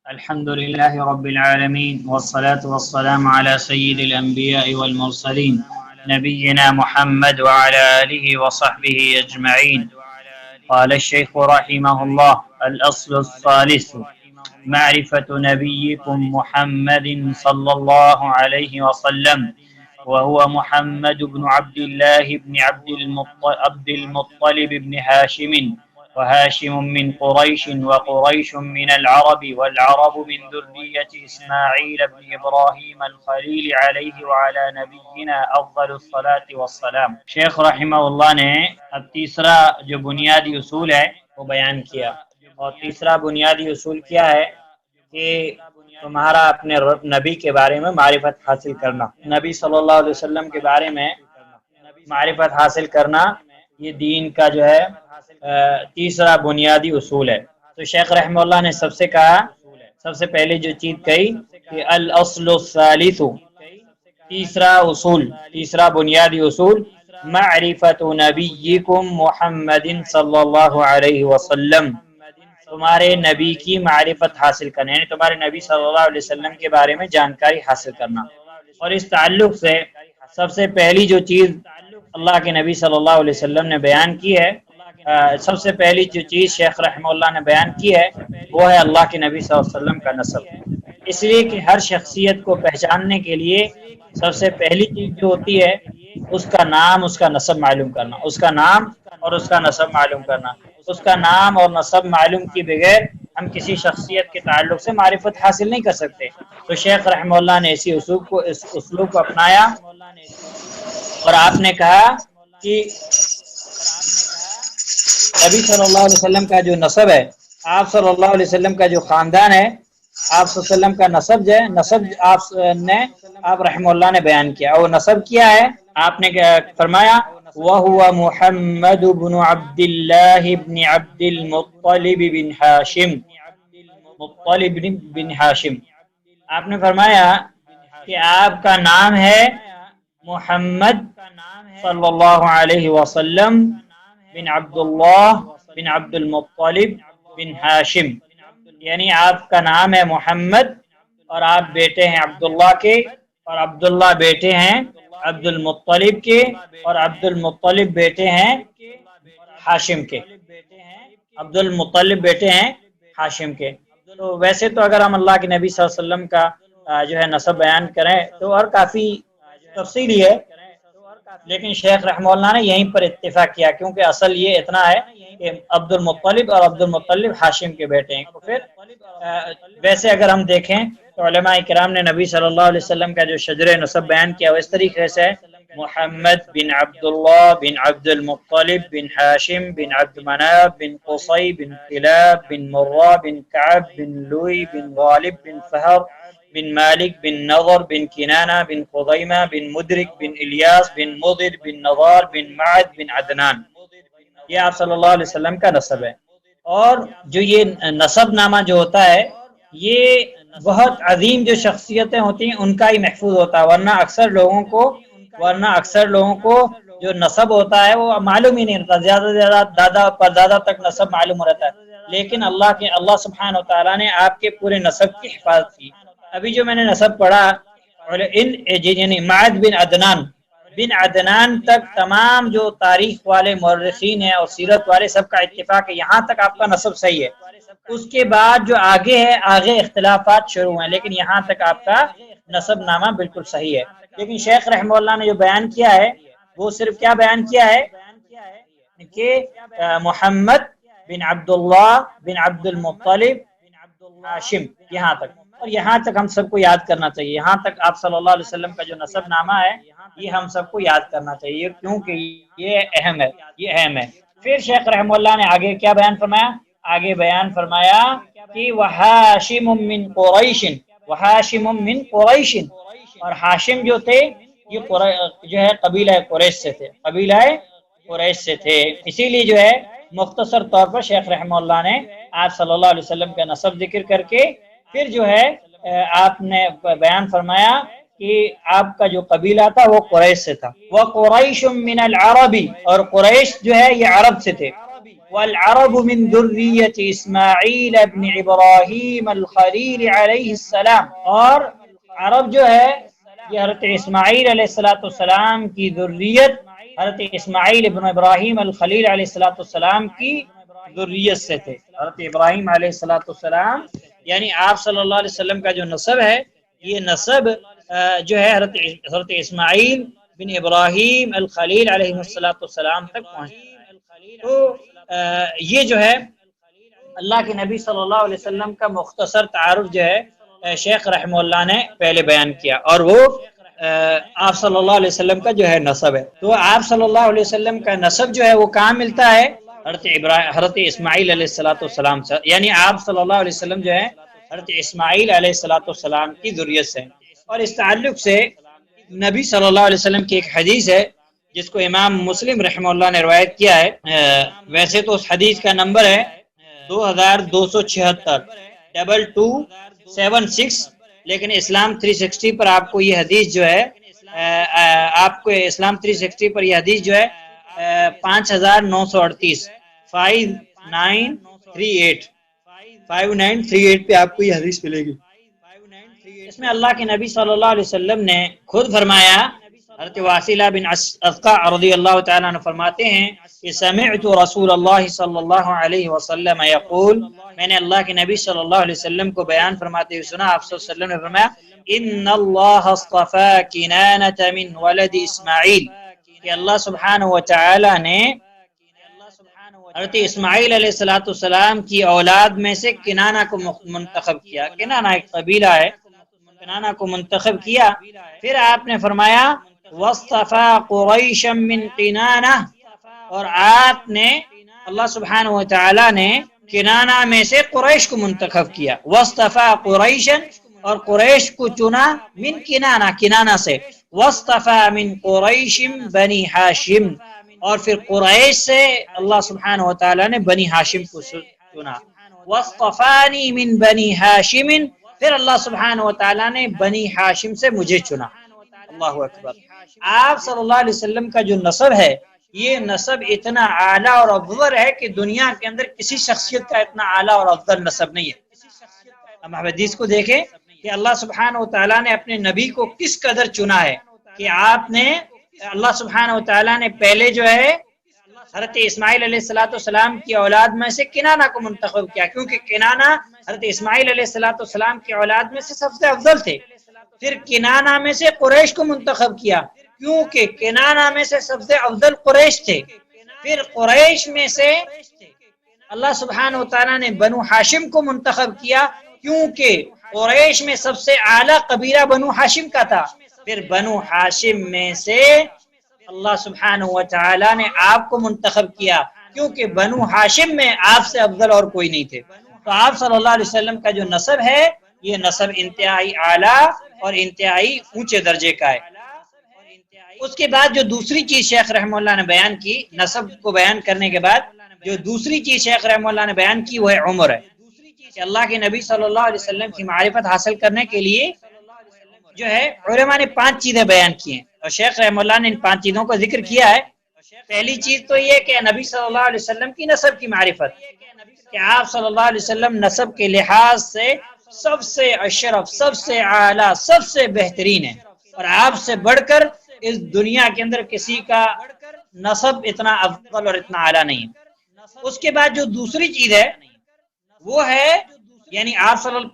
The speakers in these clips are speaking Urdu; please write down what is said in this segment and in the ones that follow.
الحمد لله رب العالمين، والصلاة والسلام على سيد الأنبياء والمرسلين نبينا محمد وعلى آله وصحبه أجمعين. قال الشيخ رحمه الله: الأصل الثالث معرفة نبيكم محمد صلى الله عليه وسلم، وهو محمد بن عبد الله بن عبد المطلب بن هاشم، وهاشم من قريش، وقريش من العرب، والعرب من ذرية إسماعيل بن إبراهيم الخليل عليه وعلى نبينا أفضل الصلاة والسلام. شیخ رحمہ اللہ نے اب تیسرا جو بنیادی اصول ہے وہ بیان کیا، اور تیسرا بنیادی اصول کیا ہے کہ تمہارا اپنے نبی کے بارے میں معرفت حاصل کرنا، نبی صلی اللہ علیہ وسلم کے بارے میں معرفت حاصل کرنا، یہ دین کا جو ہے تیسرا بنیادی اصول ہے. تو شیخ رحمہ اللہ نے سب سے کہا، سب سے پہلے جو چیز کہی کہ الاصل الثالث، تیسرا اصول، تیسرا بنیادی اصول، معرفت نبیکم محمد صلی اللہ علیہ وسلم، تمہارے نبی کی معرفت حاصل کرنا، یعنی تمہارے نبی صلی اللہ علیہ وسلم کے بارے میں جانکاری حاصل کرنا. اور اس تعلق سے سب سے پہلی جو چیز اللہ کے نبی صلی اللہ علیہ وسلم نے بیان کی ہے، سب سے پہلی جو چیز شیخ رحمہ اللہ نے بیان کی ہے وہ ہے اللہ کے نبی صلی اللہ علیہ وسلم کا نسب. اس لیے کہ ہر شخصیت کو پہچاننے کے لیے سب سے پہلی چیز جو ہوتی ہے اس کا نام، اس کا نسب معلوم کرنا، اس کا نام اور اس کا نسب معلوم کرنا. اس کا نام اور نسب معلوم کی بغیر ہم کسی شخصیت کے تعلق سے معرفت حاصل نہیں کر سکتے. تو شیخ رحمہ اللہ نے اسی اسلوب کو اپنایا، اور آپ نے کہا کہ نبی صلی اللہ علیہ وسلم کا جو نسب ہے، آپ صلی اللہ علیہ وسلم کا جو خاندان ہے، آپ صلی اللہ علیہ وسلم کا نسب جو ہے، نسب آپ رحمہ اللہ نے بیان کیا. اور نسب کیا ہے؟ آپ نے فرمایا وَهُوَ مُحَمَّدُ بْنُ عَبْدِ اللَّهِ بْنِ عَبْدِ الْمُطَّلِبِ بن ہاشم، مطلب بن ہاشم. آپ نے فرمایا کہ آپ کا نام ہے محمد صلی اللہ علیہ وسلم بن عبداللہ بن عبد المطلب بن ہاشم، یعنی آپ کا نام ہے محمد اور آپ بیٹے ہیں عبداللہ کے، اور عبداللہ بیٹے ہیں عبد المطلب کے، اور عبد المطلب بیٹے ہیں ہاشم کے، عبد المطلب بیٹے ہیں ہاشم کے. تو ویسے تو اگر ہم اللہ کے نبی صلی اللہ علیہ وسلم کا جو ہے نسب بیان کریں تو اور کافی تفصیلی ہے، لیکن شیخ رحمہ اللہ نے یہیں پر اتفاق کیا، کیونکہ اصل یہ اتنا ہے کہ عبد المطلب اور عبد المطلب ہاشم کے بیٹے ہیں. تو پھر ویسے اگر ہم دیکھیں تو علماء کرام نے نبی صلی اللہ علیہ وسلم کا جو شجر نسب بیان کیا وہ اس طریقے سے ہے: محمد بن عبداللہ بن عبد المطلب بن ہاشم بن عبد مناف بن قصی بن کلاب بن مرہ بن کعب بن لوئی بن غالب بن فہر بن مالک بن نضر بن کنانہ بن خزیمہ بن مدرک بن الیاس بن مضر بن نضار بن معد بن عدنان. یہ آپ صلی اللہ علیہ وسلم کا نسب ہے. اور جو یہ نسب نامہ جو ہوتا ہے یہ بہت عظیم جو شخصیتیں ہوتی ہیں ان کا ہی محفوظ ہوتا ہے، ورنہ اکثر لوگوں کو جو نسب ہوتا ہے وہ معلوم ہی نہیں ہوتا، زیادہ سے زیادہ دادا پردادا تک نسب معلوم رہتا ہے. لیکن اللہ سبحانہ و تعالیٰ نے آپ کے پورے نسب کی حفاظت کی. ابھی جو میں نے نسب پڑھا یعنی معد بن عدنان تک تمام جو تاریخ والے مورخین ہیں اور سیرت والے سب کا اتفاق ہے، یہاں تک آپ کا نسب صحیح ہے. اس کے بعد جو آگے ہے، آگے اختلافات شروع ہیں، لیکن یہاں تک آپ کا نسب نامہ بالکل صحیح ہے. لیکن شیخ رحمہ اللہ نے جو بیان کیا ہے وہ صرف کیا بیان کیا ہے کہ محمد بن عبداللہ بن عبد المطلب ہاشم، یہاں تک. اور یہاں تک ہم سب کو یاد کرنا چاہیے، یہاں تک آپ صلی اللہ علیہ وسلم کا جو نسب نامہ ہے یہ ہم سب کو یاد کرنا چاہیے، کیونکہ یہ اہم ہے. پھر شیخ رحمہ اللہ نے آگے کیا بیان فرمایا؟ آگے بیان فرمایا کہ وہاشم من قریش، وہاشم من قریش، اور ہاشم جو تھے یہ جو ہے قبیلہ قریش سے تھے، قبیلہ قریش سے تھے. اسی لیے جو ہے مختصر طور پر شیخ رحمہ اللہ نے آپ صلی اللہ علیہ وسلم کا نسب ذکر کر کے پھر جو ہے آپ نے بیان فرمایا کہ آپ کا جو قبیلہ تھا وہ قریش سے تھا. وَقُرَيْشٌ مِّنَ الْعَرَبِ، اور قریش جو ہے یہ عرب سے تھے. والعرب من ذریت اسماعیل ابن ابراہیم الخلیل علیہ السلام، اور عرب جو ہے یہ حضرت اسماعیل علیہ السلام کی ذریت، حضرت اسماعیل ابن ابراہیم الخلیل علیہ السلام کی ذریت سے تھے۔ حضرت ابراہیم علیہ السلام یعنی آپ صلی اللہ علیہ وسلم کا جو نسب ہے، یہ نسب جو ہے حضرت اسماعیل بن ابراہیم الخلیل علیہ السلام تک پہنچ۔ تو یہ جو ہے اللہ کے نبی صلی اللہ علیہ وسلم کا مختصر تعارف جو ہے شیخ رحمہ اللہ نے پہلے بیان کیا، اور وہ آپ صلی اللہ علیہ وسلم کا جو ہے نسب ہے۔ تو آپ صلی اللہ علیہ وسلم کا نسب جو ہے وہ کہاں ملتا ہے؟ حضرت اسماعیل علیہ السلام سے، یعنی آپ صلی اللہ علیہ وسلم جو ہے حضرت اسماعیل علیہ السلام کی ذریت سے۔ اور اس تعلق سے نبی صلی اللہ علیہ وسلم کی ایک حدیث ہے جس کو امام مسلم رحمہ اللہ نے روایت کیا ہے۔ ویسے تو اس حدیث کا نمبر ہے 2276 2276، لیکن اسلام 360 پر آپ کو یہ حدیث جو ہے اسلام 360 پر یہ حدیث جو ہے 5938 5938 پہ آپ کو یہ حدیث ملے گی۔ اس میں اللہ کے نبی صلی اللہ علیہ وسلم نے خود فرمایا، حضرت واصلہ بن اسقع رضی اللہ تعالیٰ عنہ فرماتے ہیں کہ سمعت رسول اللہ صلی اللہ علیہ وسلم یقول، میں نے اللہ کے نبی صلی اللہ علیہ وسلم کو بیان فرماتے ہوئے سنا، آپ صلی اللہ علیہ وسلم نے فرمایا ان اللہ اصطفى کنانۃ من ولد اسماعیل، کہ اللہ سبحانہ و تعالی نے حضرت اسماعیل علیہ السلام کی اولاد میں سے کنانہ کو منتخب کیا۔ کنانہ ایک قبیلہ ہے، کنانہ کو منتخب کیا۔ پھر آپ نے فرمایا واصطفى قریشا من کنانہ، اور آپ نے اللہ سبحانہ و تعالی نے کنانہ میں سے قریش کو منتخب کیا۔ واصطفى قریشا، اور قریش کو چنا، من کنانہ، کنانہ سے، واصطفى من قریش بنی ہاشم، اور پھر قریش سے اللہ سبحانہ و تعالی نے بنی ہاشم کو چنا۔ واصطفانی من بنی ہاشم، پھر اللہ سبحانہ و تعالی نے بنی ہاشم سے مجھے چنا۔ اللہ اکبر۔ آپ صلی اللہ علیہ وسلم کا جو نسب ہے، یہ نسب اتنا اعلیٰ اور افضل ہے کہ دنیا کے اندر کسی شخصیت کا اتنا اعلیٰ اور افضل نسب نہیں ہے۔ ہم حدیث کو دیکھیں کہ اللہ سبحانہ و تعالیٰ نے اپنے نبی کو کس قدر چنا ہے کہ آپ نے، اللہ سبحانہ و تعالیٰ نے پہلے جو ہے حضرت اسماعیل علیہ السلام کی اولاد میں سے کنانہ کو منتخب کیا، کیونکہ کنانہ حضرت اسماعیل علیہ السلام کی اولاد میں سے سب سے افضل تھے۔ پھر کنانہ میں سے قریش کو منتخب کیا، کیونکہ کنانہ میں سے سب سے افضل قریش تھے۔ پھر قریش میں سے اللہ سبحانہ و تعالیٰ نے بنو ہاشم کو منتخب کیا، کیونکہ قریش میں سب سے اعلیٰ قبیلہ بنو ہاشم کا تھا۔ پھر بنو ہاشم میں سے اللہ سبحانہ و تعالیٰ نے آپ کو منتخب کیا، کیونکہ بنو ہاشم میں آپ سے افضل اور کوئی نہیں تھے۔ تو آپ صلی اللہ علیہ وسلم کا جو نسب ہے، یہ نسب انتہائی اعلیٰ اور انتہائی اونچے درجے کا ہے۔ اس کے بعد جو دوسری چیز شیخ رحمہ اللہ نے بیان کی، نسب کو بیان کرنے کے بعد جو دوسری چیز شیخ رحمہ اللہ نے بیان کی وہ ہے عمر ہے، کہ اللہ کے نبی صلی اللہ علیہ وسلم کی معرفت حاصل کرنے کے لیے جو ہے علماء نے 5 چیزیں بیان کی ہیں، اور شیخ رحمہ اللہ نے ان 5 چیزوں کا ذکر کیا ہے۔ پہلی چیز تو یہ کہ نبی صلی اللہ علیہ وسلم کی نسب کی معرفت، کہ آپ صلی اللہ علیہ وسلم نسب کے لحاظ سے سب سے اشرف، سب سے اعلیٰ، سب سے بہترین ہیں، اور آپ سے بڑھ کر اس دنیا کے اندر کسی کا نسب اتنا افضل اور اتنا اعلیٰ نہیں ہے۔ اس کے بعد جو دوسری چیز ہے وہ ہے، یعنی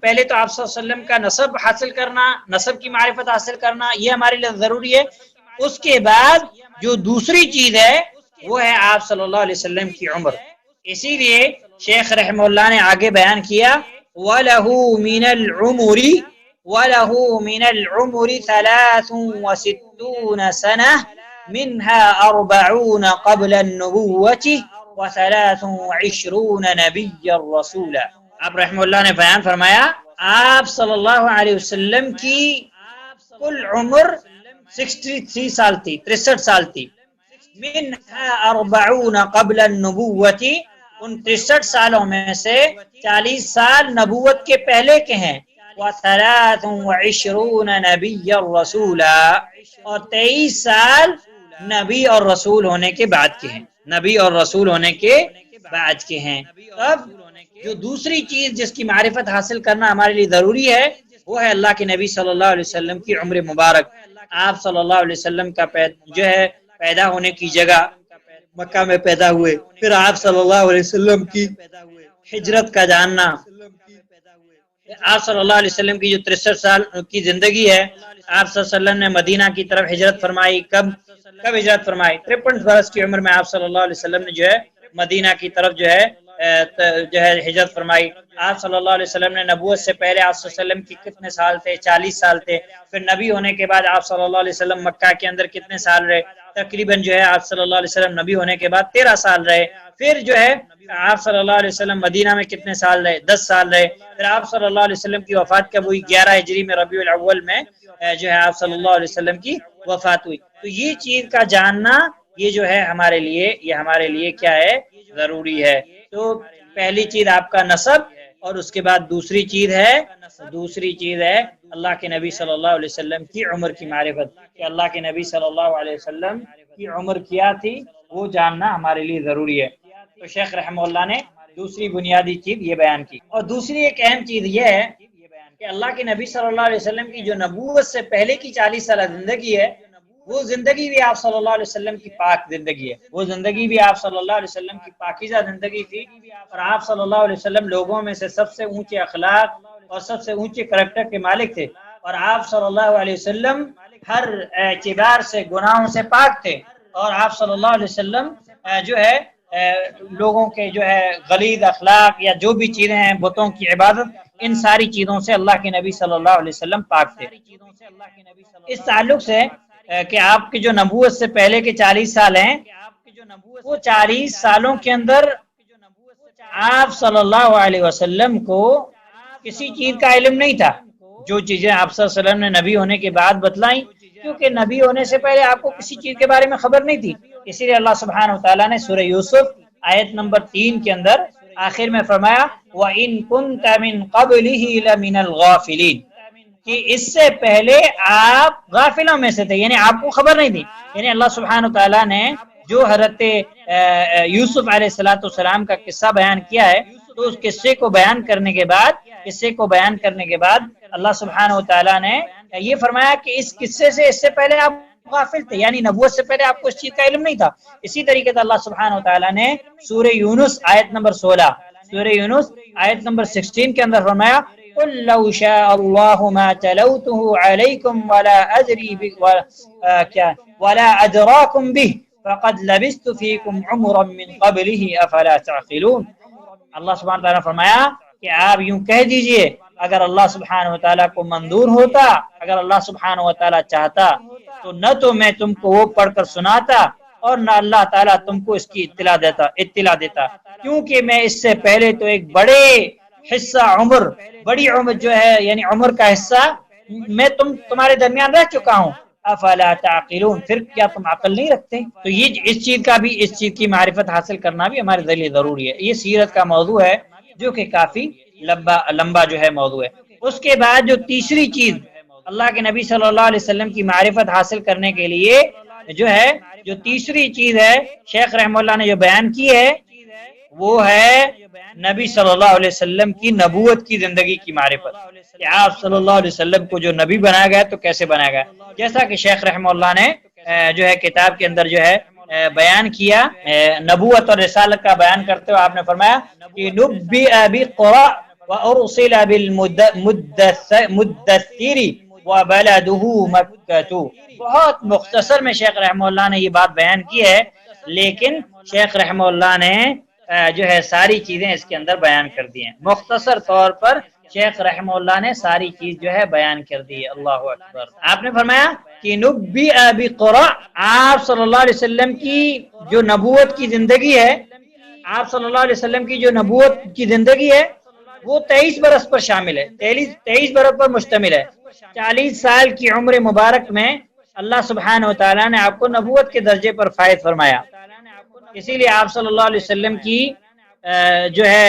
پہلے تو آپ صلی اللہ علیہ وسلم کا نسب حاصل کرنا، نسب کی معرفت حاصل کرنا، یہ ہمارے لیے ضروری ہے۔ اس کے بعد جو دوسری چیز ہے وہ ہے آپ صلی اللہ علیہ وسلم کی عمر۔ اسی لیے شیخ رحمہ اللہ نے آگے بیان کیا وَلَهُ مِنَ الْعُمُرِ 63 سَنَةً مِنْهَا 40 قبل النبوة و23 نبيا رسولا۔ آپ رحمہ اللہ نے بیان فرمایا آپ صلی اللہ علیہ وسلم کی کل عمر 63 سال تھی، 63 سال تھی۔ منها 40 قبل النبوة، ان 63 سالوں میں سے 40 سال نبوت کے پہلے کے ہیں، و23 نبيا رسولا، اور 23 سال نبی اور رسول ہونے کے بعد کے ہیں، نبی اور رسول ہونے کے بعد کے ہیں۔ اب جو دوسری چیز جس کی معرفت حاصل کرنا ہمارے لیے ضروری ہے وہ ہے اللہ کے نبی صلی اللہ علیہ وسلم کی عمر مبارک۔ آپ صلی اللہ علیہ وسلم کا جو ہے پیدا ہونے کی جگہ مکہ میں پیدا ہوئے، پھر آپ صلی اللہ علیہ وسلم کی ہجرت کا جاننا، آپ صلی اللہ علیہ وسلم کی جو 63 سال کی زندگی ہے، آپ صلی اللہ علیہ وسلم نے مدینہ کی طرف ہجرت فرمائی، کب ہجرت فرمائی؟ 53 برس کی عمر میں آپ صلی اللہ علیہ وسلم نے جو ہے مدینہ کی طرف جو ہے ہجرت فرمائی۔ آپ صلی اللہ علیہ وسلم نے نبوت سے پہلے آپ صلی اللہ علیہ وسلم کی کتنے سال تھے؟ 40 سال تھے۔ پھر نبی ہونے کے بعد آپ صلی اللہ علیہ وسلم مکہ کے اندر کتنے سال رہے؟ تقریباً جو ہے آپ صلی اللہ علیہ وسلم نبی ہونے کے بعد 13 سال رہے۔ پھر جو ہے آپ صلی اللہ علیہ وسلم مدینہ میں کتنے سال رہے؟ 10 سال رہے۔ پھر آپ صلی اللہ علیہ وسلم کی وفات کب ہوئی؟ 11 ہجری میں ربیع الاول میں جو ہے آپ صلی اللہ علیہ وسلم کی وفات ہوئی۔ تو یہ چیز کا جاننا یہ جو ہے ہمارے لیے کیا ہے؟ ضروری ہے۔ تو پہلی چیز آپ کا نسب، اور اس کے بعد دوسری چیز ہے اللہ کے نبی صلی اللہ علیہ وسلم کی عمر کی معرفت، کہ اللہ کے نبی صلی اللہ علیہ وسلم کی عمر کیا تھی وہ جاننا ہمارے لیے ضروری ہے۔ تو شیخ رحمہ اللہ نے دوسری بنیادی چیز یہ بیان کی۔ اور دوسری ایک اہم چیز یہ ہے کہ اللہ کے نبی صلی اللہ علیہ وسلم کی جو نبوت سے پہلے کی 40 سالہ زندگی ہے، وہ زندگی بھی آپ صلی اللہ علیہ وسلم کی پاک زندگی ہے، وہ زندگی بھی آپ صلی اللہ علیہ وسلم کی پاکیزہ زندگی تھی، اور آپ صلی اللہ علیہ وسلم لوگوں میں سے سب سے اونچے اخلاق اور سب سے اونچے کریکٹر کے مالک تھے، اور آپ صلی اللہ علیہ وسلم ہر اعتبار سے گناہوں سے پاک تھے، اور آپ صلی اللہ علیہ وسلم جو ہے لوگوں کے جو ہے غلیظ اخلاق یا جو بھی چیزیں ہیں بتوں کی عبادت، ان ساری چیزوں سے اللہ کے نبی صلی اللہ علیہ وسلم پاک تھے۔ اس تعلق سے کہ آپ کی جو نبوت سے پہلے کے 40 سال ہیں، وہ 40 سالوں کے اندر آپ صلی اللہ علیہ وسلم کو کسی چیز کا علم نہیں تھا، جو چیزیں آپ صلی اللہ علیہ وسلم نے نبی ہونے کے بعد بتلائیں، کیونکہ نبی ہونے سے پہلے آپ کو کسی چیز کے بارے میں خبر نہیں تھی۔ اسی لیے اللہ سبحانہ وتعالیٰ نے سورہ یوسف آیت نمبر 3 کے اندر آخر میں فرمایا وَإِن كُنْتَ مِن قَبْلِهِ لَمِنَ الْغَافِلِينَ، کہ اس سے پہلے آپ غافلوں میں سے تھے، یعنی آپ کو خبر نہیں تھی۔ یعنی اللہ سبحانہ وتعالیٰ نے جو حضرت یوسف علیہ السلام کا قصہ بیان کیا ہے، تو اس قصے کو بیان کرنے کے بعد اللہ سبحانہ وتعالیٰ نے یہ فرمایا کہ اس قصے سے اس سے پہلے آپ غافل تھے، یعنی نبوت سے پہلے آپ کو اس چیز کا علم نہیں تھا۔ اسی طریقے سے اللہ سبحانہ وتعالیٰ نے سورہ یونس آیت نمبر 16 کے اندر فرمایا قُلْ لَوْ شَاءَ اللَّهُ مَا تَلَوْتُهُ عَلَيْكُمْ وَلَا أَدْرَاكُمْ بِهِ فَقَدْ لَبِثْتُ فِيكُمْ عُمُرًا مِّن قَبْلِهِ أَفَلَا تَعْقِلُونَ۔ اللہ سبحانہ وتعالیٰ نے فرمایا کہ آپ یوں کہہ دیجئے، اگر اللہ سبحانہ وتعالیٰ کو منظور ہوتا، اگر اللہ سبحانہ وتعالیٰ چاہتا تو نہ تو میں تم کو وہ پڑھ کر سناتا، اور نہ اللہ تعالیٰ تم کو اس کی اطلاع دیتا، کیونکہ میں اس سے پہلے تو ایک بڑے حصہ بڑی عمر جو ہے یعنی عمر کا حصہ میں تمہارے درمیان رہ چکا ہوں۔ افلا تعقلون، پھر کیا تم عقل نہیں رکھتے؟ تو یہ اس چیز کی معرفت حاصل کرنا بھی ہمارے لیے ضروری ہے۔ یہ سیرت کا موضوع ہے جو کہ کافی لمبا جو ہے موضوع ہے۔ اس کے بعد جو تیسری چیز اللہ کے نبی صلی اللہ علیہ وسلم کی معرفت حاصل کرنے کے لیے جو تیسری چیز ہے شیخ رحمہ اللہ نے جو بیان کی ہے، وہ ہے نبی صلی اللہ علیہ وسلم کی نبوت کی زندگی کی معرفت، کہ آپ صلی اللہ علیہ وسلم کو جو نبی بنایا گیا تو کیسے بنایا گیا۔ جیسا کہ شیخ رحمہ اللہ نے جو ہے کتاب کے اندر جو ہے بیان کیا، نبوت اور رسالت کا بیان کرتے ہوئے آپ نے فرمایا کہ نبئ بقرأ وارسل بالمدثر وبلده مکہ۔ بہت مختصر میں شیخ رحمہ اللہ نے یہ بات بیان کی ہے، لیکن شیخ رحمہ اللہ نے جو ہے ساری چیزیں اس کے اندر بیان کر دی ہیں۔ مختصر طور پر شیخ رحمہ اللہ نے ساری چیز جو ہے بیان کر دی ہے۔ اللہ اکبر۔ آپ نے فرمایا کہ نبئ بقرأ، آپ صلی اللہ علیہ وسلم کی جو نبوت کی زندگی ہے، آپ صلی اللہ علیہ وسلم کی جو نبوت کی زندگی ہے وہ 23 برس پر شامل ہے، 23 برس پر مشتمل ہے۔ 40 سال کی عمر مبارک میں اللہ سبحانہ وتعالیٰ نے آپ کو نبوت کے درجے پر فائز فرمایا۔ اسی لیے آپ صلی اللہ علیہ وسلم کی جو ہے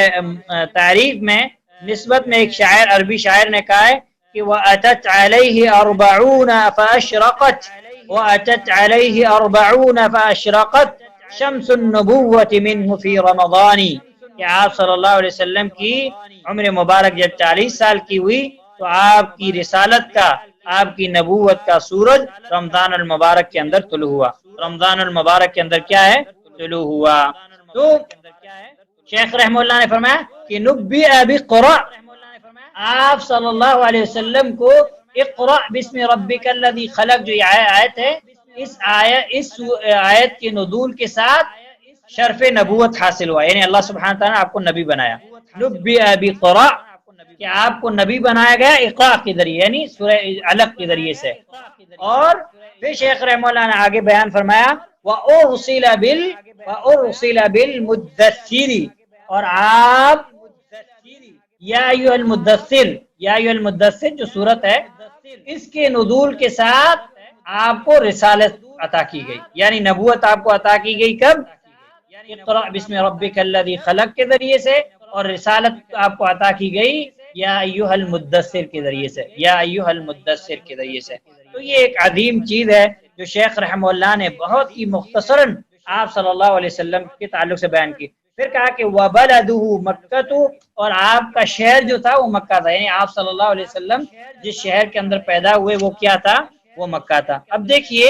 تعریف میں نسبت میں ایک عربی شاعر نے کہا ہے کہ وَأَتَتْ عَلَيْهِ 40 فَأَشْرَقَتْ وَأَتَتْ عَلَيْهِ 40 فَأَشْرَقَتْ شمس النبوۃ منہ فی رمضان، کہ آپ صلی اللہ علیہ وسلم کی عمر مبارک جب 40 سال کی ہوئی تو آپ کی رسالت کا، آپ کی نبوت کا سورج رمضان المبارک کے اندر طلوع ہوا۔ رمضان المبارک کے اندر کیا ہے؟ طلوع ہوا۔ تو شیخ رحمہ اللہ نے فرمایا کہ نبی بقرأ، آپ صلی اللہ علیہ وسلم کو اقرأ بسم ربک الذی خلق جو آیت ہے، اس آیت کے نزول کے ساتھ شرف نبوت حاصل ہوا، یعنی اللہ سبحانہ تعالیٰ نے آپ کو نبی بنایا۔ نبی بقرأ، کہ آپ کو نبی بنایا گیا اقرأ کے ذریعے، یعنی سورہ علق کے ذریعے سے۔ اور پھر شیخ رحمہ اللہ نے آگے بیان فرمایا وَأُرْسِلَ بِالْمُدَّثِّرِ، اور آپ یا ایھا المدثر، یا ایھا المدثر جو صورت ہے، اس کے نزول کے ساتھ آپ کو رسالت عطا کی گئی، یعنی نبوت آپ کو عطا کی گئی کب؟ اقرأ بسم ربک الذی خلق کے ذریعے سے، اور رسالت آپ کو عطا کی گئی یا ایھا المدثر کے ذریعے سے، یا ایھا المدثر کے ذریعے سے۔ تو یہ ایک عظیم چیز ہے جو شیخ رحمہ اللہ نے بہت ہی مختصراً آپ صلی اللہ علیہ وسلم کے تعلق سے بیان کی۔ پھر کہا کہ وَبَلَدُهُ مَکَّةُ، اور آپ کا شہر جو تھا وہ مکہ تھا، یعنی آپ صلی اللہ علیہ وسلم جس شہر کے اندر پیدا ہوئے وہ کیا تھا؟ وہ مکہ تھا۔ اب دیکھیے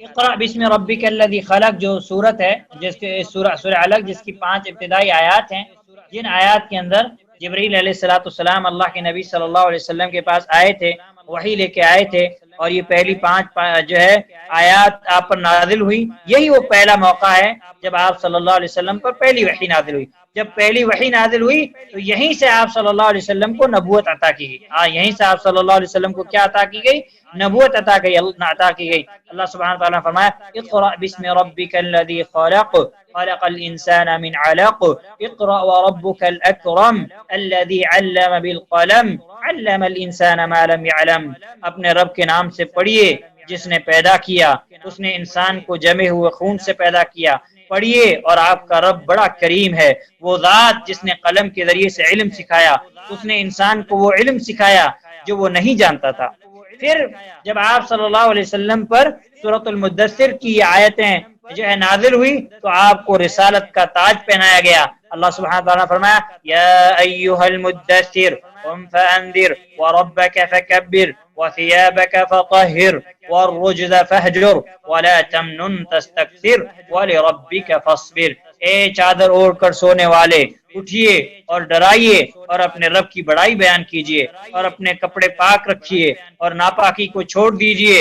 اقرأ بسم ربک الذی خلق جو صورت ہے، جس کے سورہ علق، جس کی 5 ابتدائی آیات ہیں، جن آیات کے اندر جبریل علیہ السلام اللہ کے نبی صلی اللہ علیہ وسلم کے پاس آئے تھے، وحی لے کے آئے تھے، اور یہ پہلی 5 جو ہے آیات آپ پر نازل ہوئی۔ یہی وہ پہلا موقع ہے جب آپ صلی اللہ علیہ وسلم پر پہلی وحی نازل ہوئی۔ جب پہلی وحی نازل ہوئی تو یہیں سے آپ صلی اللہ علیہ وسلم کو نبوت عطا کی گئی۔ یہیں سے آپ صلی اللہ علیہ وسلم کو کیا عطا کی گئی؟ نبوت عطا کی گئی۔ اللہ سبحانہ تعالیٰ نے فرمایا اقرأ بسم ربک الذی خلق خلق الانسان من علق اقرأ وربک الاکرم الذی علم بالقلم علم الانسان ما لم يعلم، اپنے رب کے نام سے پڑھیے جس نے پیدا کیا، اس نے انسان کو جمے ہوئے خون سے پیدا کیا۔ پڑھیے، اور آپ کا رب بڑا کریم ہے، وہ ذات جس نے قلم کے ذریعے سے علم سکھایا، اس نے انسان کو وہ علم سکھایا جو وہ نہیں جانتا تھا۔ پھر جب آپ صلی اللہ علیہ وسلم پر سورۃ المدثر کی آیتیں جو ہے نازل ہوئی تو آپ کو رسالت کا تاج پہنایا گیا۔ اللہ سبحانہ تعالیٰ نے فرمایا یا ایھا المدثر قم فانذر وربک فکبر وثيابك فطهر والرجز فاهجر ولا تمنن تستكثر ولربك فاصبر، اے چادر اوڑھ کر سونے والے اٹھیے اور ڈرائیے اور اپنے رب کی بڑائی بیان کیجیے، اور اپنے کپڑے پاک رکھیے اور ناپاکی کو چھوڑ دیجیے،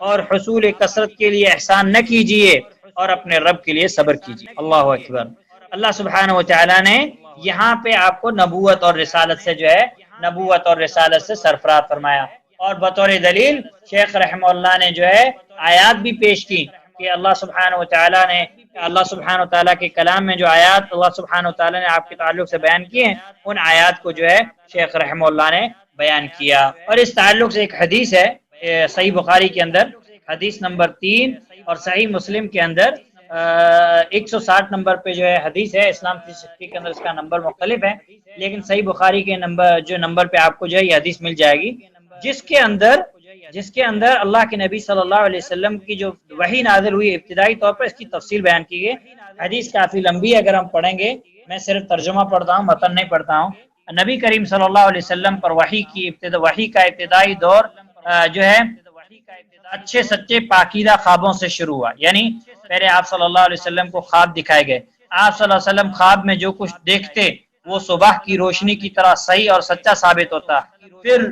اور حصول کثرت کے لیے احسان نہ کیجیے، اور اپنے رب کے لیے صبر کیجیے۔ اللہ اکبر۔ اللہ سبحانہ و تعالی نے یہاں پہ آپ کو نبوت اور رسالت سے جو ہے نبوت اور رسالت سے سرفراز فرمایا، اور بطور دلیل شیخ رحمہ اللہ نے جو ہے آیات بھی پیش کی کہ اللہ سبحانہ و تعالی نے، اللہ سبحانہ و تعالیٰ کے کلام میں جو آیات اللہ سبحانہ و تعالیٰ نے آپ کے تعلق سے بیان کیے ہیں، ان آیات کو جو ہے شیخ رحمہ اللہ نے بیان کیا۔ اور اس تعلق سے ایک حدیث ہے صحیح بخاری کے اندر حدیث نمبر 3، اور صحیح مسلم کے اندر 160 نمبر پہ جو ہے حدیث ہے۔ اسلام 360 کے اندر اس کا نمبر مختلف ہے، لیکن صحیح بخاری کے نمبر پہ آپ کو جو ہے یہ حدیث مل جائے گی، جس کے اندر اللہ کے نبی صلی اللہ علیہ وسلم کی جو وحی نازل ہوئی ابتدائی طور پر اس کی تفصیل بیان کی گئی۔ حدیث کافی لمبی ہے، اگر ہم پڑھیں گے، میں صرف ترجمہ پڑھتا ہوں، متن نہیں پڑھتا ہوں۔ نبی کریم صلی اللہ علیہ وسلم پر وحی کا ابتدائی دور جو ہے اچھے سچے پاکیزہ خوابوں سے شروع ہوا، یعنی پہلے آپ صلی اللہ علیہ وسلم کو خواب دکھائے گئے۔ آپ صلی اللہ علیہ وسلم خواب میں جو کچھ دیکھتے وہ صبح کی روشنی کی طرح صحیح اور سچا ثابت ہوتا۔ پھر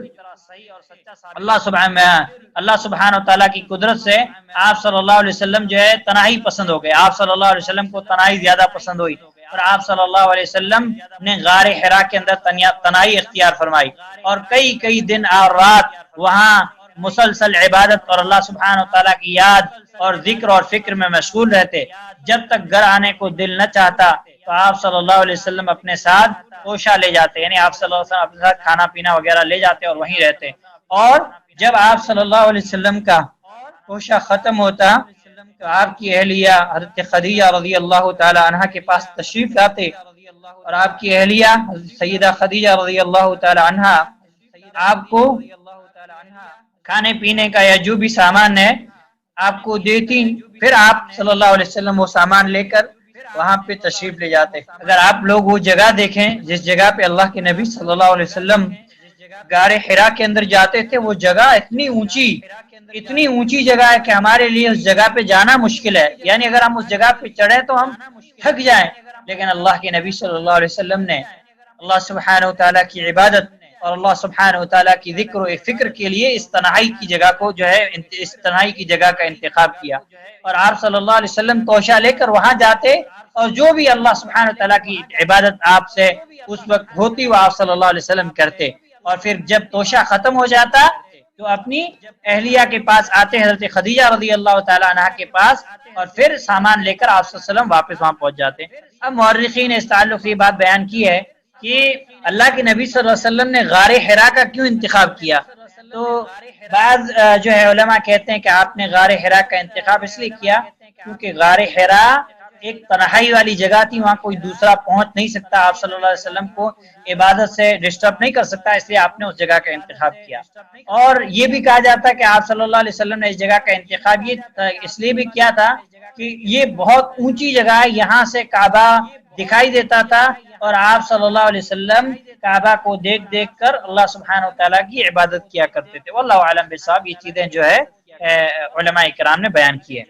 اللہ سبحانہ تعالیٰ کی قدرت سے آپ صلی اللہ علیہ وسلم جو ہے تنہائی پسند ہو گئے۔ آپ صلی اللہ علیہ وسلم کو تنہائی زیادہ پسند ہوئی، اور آپ صلی اللہ علیہ وسلم نے غار حرا کے اندر تنہائی اختیار فرمائی، اور کئی دن اور رات وہاں مسلسل عبادت اور اللہ سبحانہ تعالیٰ کی یاد اور ذکر اور فکر میں مشغول رہتے۔ جب تک گھر آنے کو دل نہ چاہتا تو آپ صلی اللہ علیہ وسلم اپنے ساتھ توشہ لے جاتے، یعنی آپ صلی اللہ علیہ وسلم اپنے ساتھ کھانا پینا وغیرہ لے جاتے اور وہیں رہتے۔ اور جب آپ صلی اللہ علیہ وسلم کا توشہ ختم ہوتا تو آپ کی اہلیہ حضرت خدیجہ رضی اللہ تعالی عنہا کے پاس تشریف لاتے، اور آپ کی اہلیہ سیدہ خدیجہ رضی اللہ تعالی عنہا آپ کو کھانے پینے کا یا جو بھی سامان ہے آپ کو دیتی، پھر آپ صلی اللہ علیہ وسلم وہ سامان لے کر وہاں پہ تشریف لے جاتے۔ اگر آپ لوگ وہ جگہ دیکھیں جس جگہ پہ اللہ کے نبی صلی اللہ علیہ وسلم غار حرا کے اندر جاتے تھے، وہ جگہ اتنی اونچی جگہ ہے کہ ہمارے لیے اس جگہ پہ جانا مشکل ہے، یعنی اگر ہم اس جگہ پہ چڑھیں تو ہم تھک جائیں، لیکن اللہ کے نبی صلی اللہ علیہ وسلم نے اللہ سبحانہ و تعالیٰ کی عبادت اور اللہ سبحانہ و تعالیٰ کی ذکر و فکر کے لیے اس تنہائی کی جگہ کو جو ہے اس تنہائی کی جگہ کا انتخاب کیا، اور آپ صلی اللہ علیہ وسلم توشہ لے کر وہاں جاتے، اور جو بھی اللہ سبحانہ و تعالیٰ کی عبادت آپ سے اس وقت ہوتی وہ آپ صلی اللہ علیہ وسلم کرتے، اور پھر جب توشہ ختم ہو جاتا تو اپنی اہلیہ کے پاس آتے، حضرت خدیجہ رضی اللہ تعالیٰ عنہ کے پاس، اور پھر سامان لے کر آپ صلی اللہ علیہ وسلم واپس وہاں پہنچ جاتے۔ اب مورخین نے اس تعلق سے یہ بات بیان کی ہے کہ اللہ کے نبی صلی اللہ علیہ وسلم نے غار حرا کا کیوں انتخاب کیا، تو بعض جو ہے علماء کہتے ہیں کہ آپ نے غار حرا کا انتخاب اس لیے کیا کیونکہ غار حرا ایک تنہائی والی جگہ تھی، وہاں کوئی دوسرا پہنچ نہیں سکتا، آپ صلی اللہ علیہ وسلم کو عبادت سے ڈسٹرب نہیں کر سکتا، اس لیے آپ نے اس جگہ کا انتخاب کیا۔ اور یہ بھی کہا جاتا ہے کہ آپ صلی اللہ علیہ وسلم نے اس جگہ کا انتخاب یہ اس لیے بھی کیا تھا کہ یہ بہت اونچی جگہ ہے، یہاں سے کعبہ دکھائی دیتا تھا، اور آپ صلی اللہ علیہ وسلم کعبہ کو دیکھ دیکھ کر اللہ سبحانہ و تعالیٰ کی عبادت کیا کرتے تھے۔ واللہ عالم بالصواب، یہ چیزیں جو ہے علماء کرام نے بیان کی ہے۔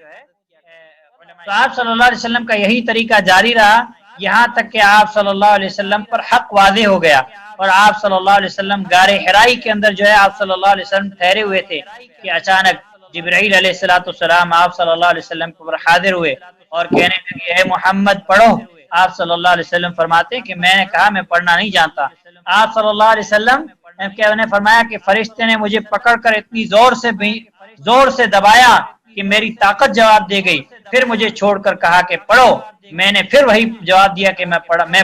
تو آپ صلی اللہ علیہ وسلم کا یہی طریقہ جاری رہا یہاں تک کہ آپ صلی اللہ علیہ وسلم پر حق واضح ہو گیا، اور آپ صلی اللہ علیہ وسلم غار حرائی کے اندر جو ہے آپ صلی اللہ علیہ وسلم ٹھہرے ہوئے تھے کہ اچانک جبرائیل علیہ السلام آپ صلی اللہ علیہ وسلم پر حاضر ہوئے اور کہنے لگے اے محمد پڑھو۔ آپ صلی اللہ علیہ وسلم فرماتے ہیں کہ میں نے کہا میں پڑھنا نہیں جانتا۔ آپ صلی اللہ علیہ وسلم نے فرمایا کہ فرشتے نے مجھے پکڑ کر اتنی زور سے دبایا کہ میری طاقت جواب دے گئی، پھر مجھے چھوڑ کر کہا کہ پڑھو، میں نے پھر وہی جواب دیا کہ میں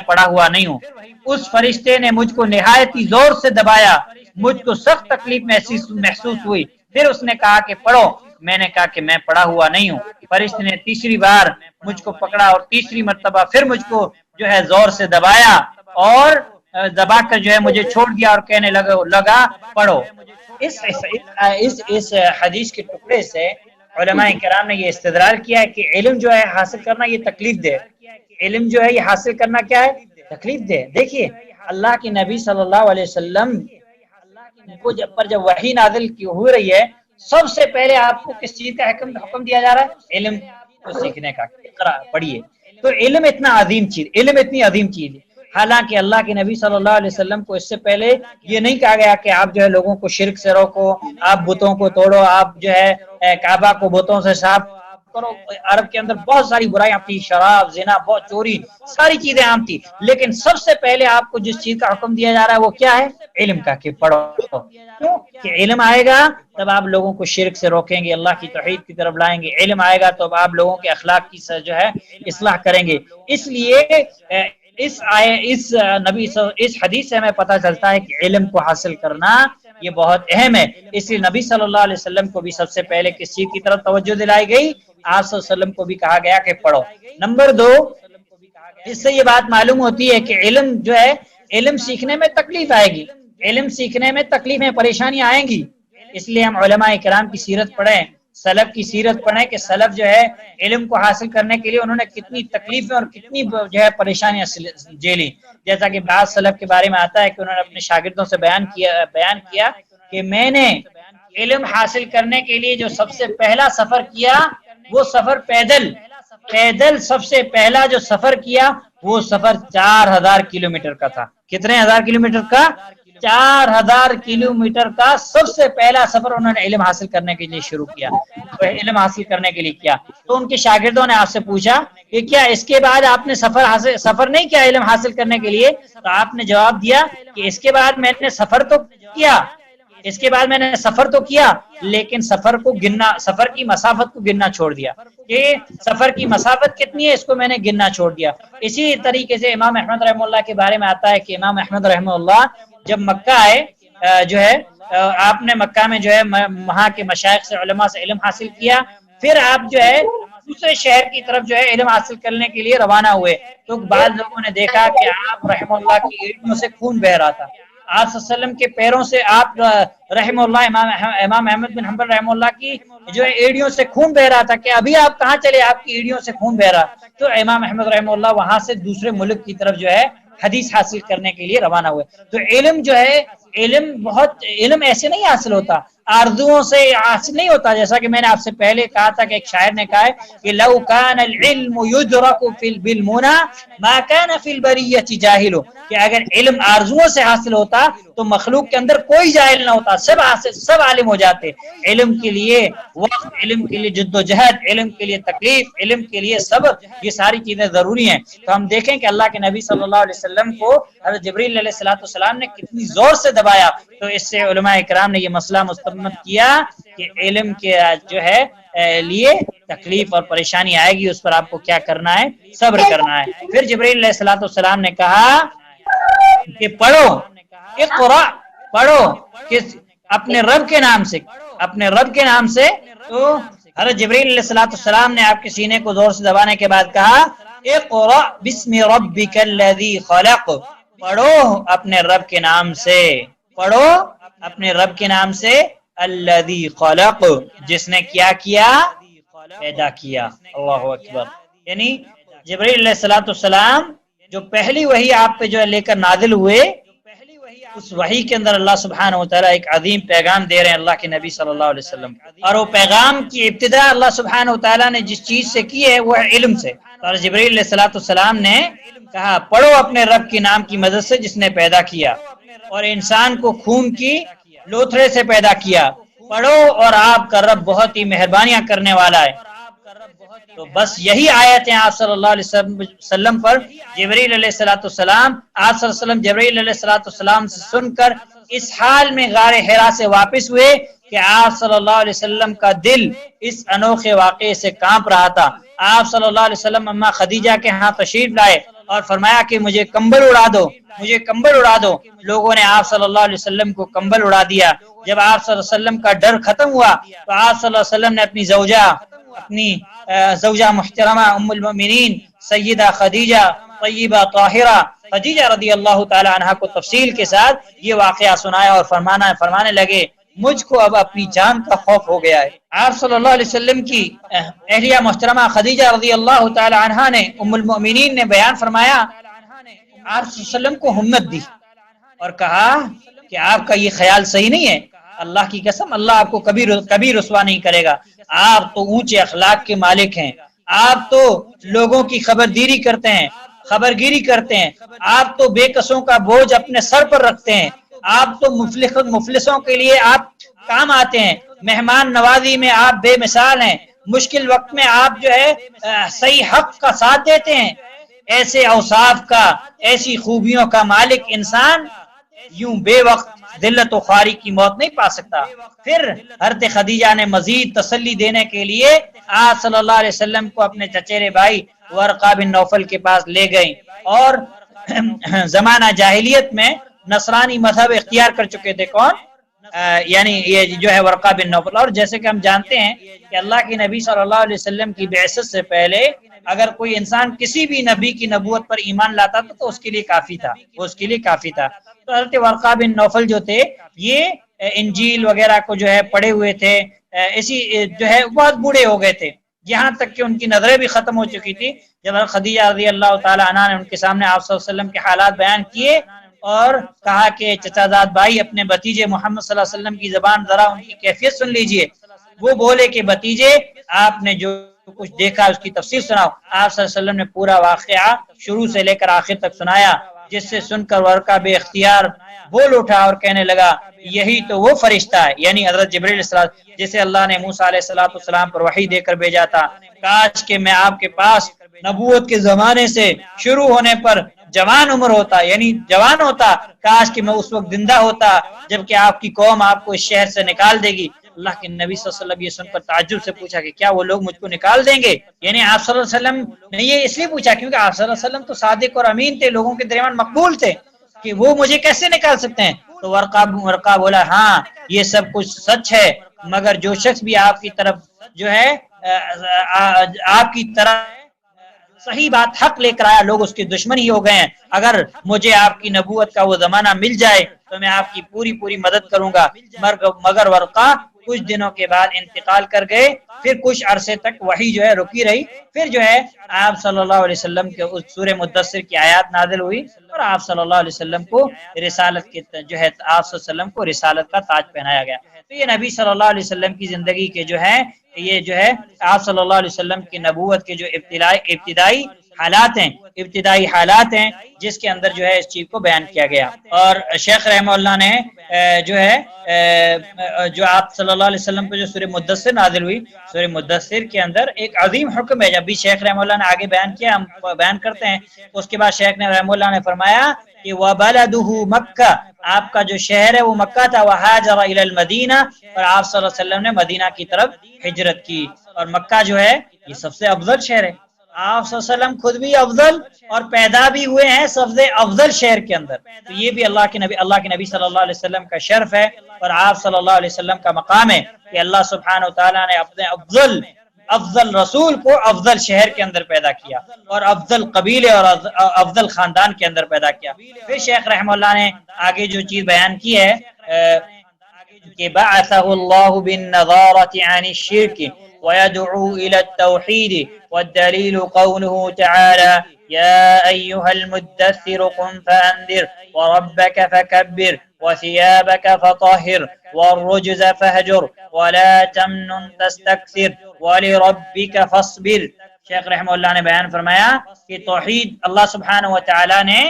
پڑھا ہوا نہیں ہوں۔ اس فرشتے نے مجھ کو نہایت ہی زور سے دبایا، مجھ کو سخت تکلیف محسوس ہوئی، پھر اس نے کہا کہ پڑھو، میں نے کہا کہ میں پڑھا ہوا نہیں ہوں۔ فرشتے نے تیسری بار مجھ کو پکڑا اور تیسری مرتبہ پھر مجھ کو جو ہے زور سے دبایا اور دبا کر جو ہے مجھے چھوڑ دیا اور کہنے لگا پڑھو۔ اس حدیث کے ٹکڑے سے علماء کرام نے یہ استدلال کیا ہے کہ علم جو ہے حاصل کرنا یہ تکلیف دہ، علم جو ہے یہ حاصل کرنا کیا ہے، تکلیف دہ۔ دیکھیے اللہ کے نبی صلی اللہ علیہ وسلم کو جب وحی نازل ہو رہی ہے، سب سے پہلے آپ کو کس چیز کا حکم دیا جا رہا ہے، علم کو سیکھنے کا، اقرا پڑھیے۔ تو علم اتنا عظیم چیز، علم اتنی عظیم چیز ہے، حالانکہ اللہ کے نبی صلی اللہ علیہ وسلم کو اس سے پہلے یہ نہیں کہا گیا کہ آپ جو ہے لوگوں کو شرک سے روکو، آپ بتوں کو توڑو، آپ جو ہے کعبہ کو بتوں سے صاف کرو۔ عرب کے اندر بہت ساری برائیاں تھی، شراب، زنا، بہت چوری، ساری چیزیں عام تھی، لیکن سب سے پہلے آپ کو جس چیز کا حکم دیا جا رہا ہے وہ کیا ہے، علم کا، کہ پڑھو۔ کیوں کہ علم آئے گا تب آپ لوگوں کو شرک سے روکیں گے، اللہ کی توحید کی طرف لائیں گے، علم آئے گا تو آپ لوگوں کے اخلاق کی جو ہے اصلاح کریں گے۔ اس لیے اس حدیث سے ہمیں پتہ چلتا ہے کہ علم کو حاصل کرنا یہ بہت اہم ہے، اس لیے نبی صلی اللہ علیہ وسلم کو بھی سب سے پہلے کس چیز کی طرف توجہ دلائی گئی، آپ صلی اللہ علیہ وسلم کو بھی کہا گیا کہ پڑھو۔ نمبر 2، اس سے یہ بات معلوم ہوتی ہے کہ علم جو ہے، علم سیکھنے میں تکلیف آئے گی، علم سیکھنے میں تکلیفیں پریشانیاں آئیں گی، اس لیے ہم علماء کرام کی سیرت پڑھیں، سلف کی سیرت پڑھیں کہ سلف جو ہے علم کو حاصل کرنے کے لیے انہوں نے کتنی تکلیفیں اور کتنی جو ہے پریشانیاں جھیلی۔ جیسا کہ بعض سلف کے بارے میں آتا ہے کہ انہوں نے اپنے شاگردوں سے بیان کیا کہ میں نے علم حاصل کرنے کے لیے جو سب سے پہلا سفر کیا وہ سفر پیدل سب سے پہلا جو سفر کیا وہ سفر 4000 کلومیٹر کا تھا۔ کتنے ہزار کلومیٹر کا؟ 4000 کلومیٹر کا سب سے پہلا سفر انہوں نے علم حاصل کرنے کے لیے شروع کیا، علم حاصل کرنے کے لیے کیا۔ تو ان کے شاگردوں نے آپ سے پوچھا کہ کیا اس کے بعد آپ نے سفر نہیں کیا علم حاصل کرنے کے لیے؟ تو آپ نے جواب دیا کہ اس کے بعد میں نے سفر تو کیا، اس کے بعد میں نے سفر تو کیا، لیکن سفر کی مسافت کو گننا چھوڑ دیا، کہ سفر کی مسافت کتنی ہے اس کو میں نے گننا چھوڑ دیا۔ اسی طریقے سے امام احمد رحمہ اللہ کے بارے میں آتا ہے کہ امام احمد رحمہ اللہ جب مکہ آئے جو ہے آپ نے مکہ میں جو ہے وہاں کے مشائخ سے، علماء سے علم حاصل کیا، پھر آپ جو ہے دوسرے شہر کی طرف جو ہے علم حاصل کرنے کے لیے روانہ ہوئے، تو بعض لوگوں نے دیکھا کہ آپ رحمہ اللہ کی اینٹوں سے خون بہ رہا تھا، آپ صلی اللہ علیہ وسلم کے پیروں سے آپ رحمہ اللہ امام احمد بن حنبل رحمہ اللہ کی جو ہے ایڑیوں سے خون بہ رہا تھا کہ ابھی آپ کہاں چلے، آپ کی ایڑیوں سے خون بہ رہا، تو امام احمد رحمہ اللہ وہاں سے دوسرے ملک کی طرف جو ہے حدیث حاصل کرنے کے لیے روانہ ہوئے۔ تو علم جو ہے، علم ایسے نہیں حاصل ہوتا، آرزوؤں سے حاصل نہیں ہوتا، جیسا کہ میں نے آپ سے پہلے کہا تھا کہ ایک شاعر نے کہا ہے کہ لو کان العلم یدرک بالمنى ما کان فی البریۃ جاہل، کہ اگر علم آرزوؤں سے حاصل ہوتا تو مخلوق کے اندر کوئی جاہل نہ ہوتا، سب عالم ہو جاتے۔ علم کے لیے وقت، علم کے لیے جد و جہد، علم کے لیے تکلیف، علم کے لیے صبر، یہ ساری چیزیں ضروری ہیں۔ تو ہم دیکھیں کہ اللہ کے نبی صلی اللہ علیہ وسلم کو حضرت جبریل علیہ السلام نے کتنی زور سے دبایا، تو اس سے علماء کرام نے یہ مسئلہ مستمت کیا کہ علم کے جو ہے لیے تکلیف اور پریشانی آئے گی، اس پر آپ کو کیا کرنا ہے، صبر کرنا ہے۔ پھر جبریل علیہ السلام نے کہا کہ پڑھو، اقرا، پڑھو، کس اپنے رب کے نام سے، اپنے رب کے نام سے۔ تو حضرت جبریل علیہ السلام نے آپ کے سینے کو زور سے دبانے کے بعد کہا اقرا بسم ربک الذی خلق، پڑھو اپنے رب کے نام سے، پڑھو اپنے رب کے نام سے، الذی خلق، جس نے کیا کیا، پیدا کیا۔ اللہ اکبر۔ یعنی جبریل علیہ السلام جو پہلی وحی آپ پہ جو ہے لے کر نازل ہوئے، اس وحی کے اندر اللہ سبحانہ و تعالیٰ ایک عظیم پیغام دے رہے ہیں اللہ کے نبی صلی اللہ علیہ وسلم، اور وہ پیغام کی ابتدا اللہ سبحانہ و تعالیٰ نے جس چیز سے کی ہے وہ ہے علم سے۔ اور جبریل علیہ السلام نے کہا پڑھو اپنے رب کے نام کی مدد سے جس نے پیدا کیا اور انسان کو خون کی لوتھڑے سے پیدا کیا، پڑھو اور آپ کا رب بہت ہی مہربانیاں کرنے والا ہے۔ تو بس یہی آیتیں آپ صلی اللہ علیہ وسلم پر جبریل علیہ السلام، آپ صلی اللہ علیہ وسلم جبریل علیہ السلام سے سن کر اس حال میں غار حرا سے واپس ہوئے کہ آپ صلی اللہ علیہ وسلم کا دل اس انوکھے واقعے سے کانپ رہا تھا۔ آپ صلی اللہ علیہ وسلم اماں خدیجہ کے ہاں تشریف لائے اور فرمایا کہ مجھے کمبل اڑا دو، مجھے کمبل اڑا دو۔ لوگوں نے آپ صلی اللہ علیہ وسلم کو کمبل اڑا دیا۔ جب آپ صلی اللہ علیہ وسلم کا ڈر ختم ہوا تو آپ صلی اللہ علیہ وسلم نے اپنی زوجہ محترمہ ام المؤمنین سیدہ خدیجہ طیبہ طاہرہ خدیجہ رضی اللہ تعالی عنہا کو تفصیل کے ساتھ یہ واقعہ سنایا اور فرمانے لگے مجھ کو اب اپنی جان کا خوف ہو گیا ہے۔ آپ صلی اللہ علیہ وسلم کی اہلیہ محترمہ خدیجہ رضی اللہ تعالی عنہا نے ام المؤمنین نے بیان فرمایا، آپ صلی اللہ علیہ وسلم کو ہمت دی اور کہا کہ آپ کا یہ خیال صحیح نہیں ہے، اللہ کی قسم اللہ آپ کو کبھی رسوا نہیں کرے گا، آپ تو اونچے اخلاق کے مالک ہیں، آپ تو لوگوں کی خبرگیری کرتے ہیں، آپ تو بے کسوں کا بوجھ اپنے سر پر رکھتے ہیں، آپ تو مفلسوں کے لیے آپ کام آتے ہیں، مہمان نوازی میں آپ بے مثال ہیں، مشکل وقت میں آپ جو ہے صحیح حق کا ساتھ دیتے ہیں۔ ایسے اوصاف کا، ایسی خوبیوں کا مالک انسان یوں بے وقت ذلت و خواری کی موت نہیں پا سکتا۔ پھر حضرت خدیجہ نے مزید تسلی دینے کے لیے آپ صلی اللہ علیہ وسلم کو اپنے چچیرے بھائی ورقہ بن نوفل کے پاس لے گئیں، اور زمانہ جاہلیت میں نصرانی مذہب اختیار کر چکے تھے کون؟ یعنی یہ جو ہے ورقہ بن نوفل۔ اور جیسے کہ ہم جانتے ہیں کہ اللہ کے نبی صلی اللہ علیہ وسلم کی بعثت سے پہلے اگر کوئی انسان کسی بھی نبی کی نبوت پر ایمان لاتا تھا تو اس کے لیے کافی تھا، تو حضرت ورقہ بن نوفل جو تھے یہ انجیل وغیرہ کو جو ہے پڑھے ہوئے تھے، اسی جو ہے بہت بوڑھے ہو گئے تھے، یہاں تک کہ ان کی نظریں بھی ختم ہو چکی تھی۔ جب خدیجہ رضی اللہ تعالی عنہا نے ان کے سامنے آپ صلی اللہ علیہ وسلم کے حالات بیان کیے اور کہا کہ چچا زاد بھائی اپنے بھتیجے محمد صلی اللہ علیہ وسلم کی زبان ذرا ان کی کیفیت سن لیجئے، وہ بولے کہ بھتیجے آپ نے جو کچھ دیکھا اس کی تفسیر سناؤ۔ آپ صلی اللہ علیہ وسلم نے پورا واقعہ شروع سے لے کر آخر تک سنایا، جس سے سن کر ورقہ بے اختیار بول اٹھا اور کہنے لگا یہی تو وہ فرشتہ ہے، یعنی حضرت جبریل علیہ السلام جسے اللہ نے موسیٰ علیہ السلام پر وحی دے کر بھیجا تھا۔ کاش کہ میں آپ کے پاس نبوت کے زمانے سے شروع ہونے پر جوان عمر ہوتا، یعنی جوان ہوتا، کاش کہ میں اس وقت زندہ ہوتا جبکہ آپ کی قوم آپ کو اس شہر سے نکال دے گی۔ اللہ کے نبی صلی اللہ علیہ وسلم یہ سن کر تعجب سے پوچھا کہ کیا وہ لوگ مجھ کو نکال دیں گے؟ یعنی آپ صلی اللہ علیہ وسلم نے یہ اس لیے پوچھا کیونکہ آپ صلی اللہ علیہ وسلم تو صادق اور امین تھے، لوگوں کے درمیان مقبول تھے، کہ وہ مجھے کیسے نکال سکتے ہیں؟ تو ورقہ بولا ہاں یہ سب کچھ سچ ہے، مگر جو شخص بھی آپ کی طرف جو ہے آپ کی طرف صحیح بات حق لے کر آیا، لوگ اس کی دشمنی ہو گئے ہیں، اگر مجھے آپ کی نبوت کا وہ زمانہ مل جائے تو میں آپ کی پوری پوری مدد کروں گا۔ مگر ورقہ کچھ دنوں کے بعد انتقال کر گئے، پھر کچھ عرصے تک وحی جو ہے رکی رہی، پھر جو ہے آپ صلی اللہ علیہ وسلم کے اس سورہ مدثر کی آیات نازل ہوئی اور آپ صلی اللہ علیہ وسلم کو رسالت کے جو ہے آپ صلی اللہ علیہ وسلم کو رسالت کا تاج پہنایا گیا۔ تو یہ نبی صلی اللہ علیہ وسلم کی زندگی کے جو ہے یہ جو ہے آپ صلی اللہ علیہ وسلم کی نبوت کے جو ابتدائی حالات ہیں جس کے اندر جو ہے اس چیز کو بیان کیا گیا۔ اور شیخ رحمہ اللہ نے جو ہے جو آپ صلی اللہ علیہ وسلم پہ جو سورہ مدثر نازل ہوئی، سورہ مدثر کے اندر ایک عظیم حکم ہے، جب بھی شیخ رحمہ اللہ نے آگے بیان کیا ہم بیان کرتے ہیں، اس کے بعد شیخ نے رحمہ اللہ نے فرمایا کہ وَبَلَدُهُ مکہ، آپ کا جو شہر ہے وہ مکہ تھا، وَحَاجَرَ إِلَى الْمَدِينَةِ، اور آپ صلی اللہ علیہ وسلم نے مدینہ کی طرف ہجرت کی، اور مکہ جو ہے یہ سب سے افضل شہر ہے، آپ صلی اللہ علیہ وسلم خود بھی افضل اور پیدا بھی ہوئے ہیں سب سے افضل شہر کے اندر، تو یہ بھی اللہ کے نبی صلی اللہ علیہ وسلم کا شرف ہے اور آپ صلی اللہ علیہ وسلم کا مقام ہے کہ اللہ سبحانہ وتعالیٰ نے اپنے افضل رسول کو افضل شہر کے اندر پیدا کیا اور افضل قبیلے اور افضل خاندان کے اندر پیدا کیا۔ پھر شیخ رحمہ اللہ نے آگے جو چیز بیان کی ہے کہ بعثہ اللہ بالنظارۃ عن الشرک ويدعو إلى التوحيد والدليل قوله تعالى يا أيها المدثر قم فأنذر وربك فكبر وثيابك فطهر والرجز فهجر ولا تمنن تستكثر ولربك فاصبر۔ شیخ رحمہ اللہ نے بیان فرمایا کہ توحید اللہ سبحانہ وتعالی نے